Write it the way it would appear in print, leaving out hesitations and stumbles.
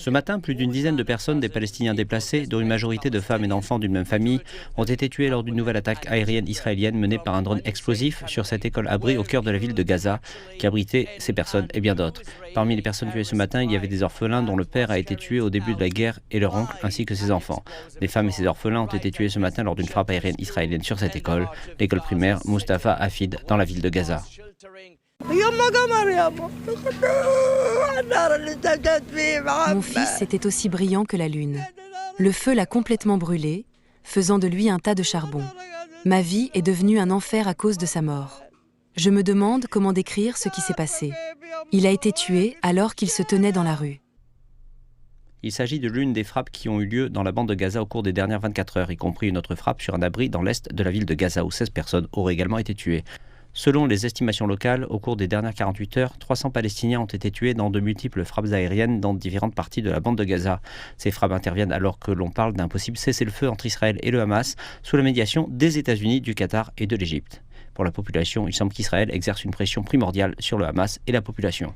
Ce matin, plus d'une dizaine de personnes, des Palestiniens déplacés, dont une majorité de femmes et d'enfants d'une même famille, ont été tués lors d'une nouvelle attaque aérienne israélienne menée par un drone explosif sur cette école-abri au cœur de la ville de Gaza, qui abritait ces personnes et bien d'autres. Parmi les personnes tuées ce matin, il y avait des orphelins dont le père a été tué au début de la guerre et leur oncle, ainsi que ses enfants. Des femmes et ses orphelins ont été tués ce matin lors d'une frappe aérienne israélienne sur cette école, l'école primaire Mustafa Hafid, dans la ville de Gaza. Mon fils était aussi brillant que la lune. Le feu l'a complètement brûlé, faisant de lui un tas de charbon. Ma vie est devenue un enfer à cause de sa mort. Je me demande comment décrire ce qui s'est passé. Il a été tué alors qu'il se tenait dans la rue. Il s'agit de l'une des frappes qui ont eu lieu dans la bande de Gaza au cours des dernières 24 heures, y compris une autre frappe sur un abri dans l'est de la ville de Gaza où 16 personnes auraient également été tuées. Selon les estimations locales, au cours des dernières 48 heures, 300 Palestiniens ont été tués dans de multiples frappes aériennes dans différentes parties de la bande de Gaza. Ces frappes interviennent alors que l'on parle d'un possible cessez-le-feu entre Israël et le Hamas, sous la médiation des États-Unis, du Qatar et de l'Égypte. Pour la population, il semble qu'Israël exerce une pression primordiale sur le Hamas et la population.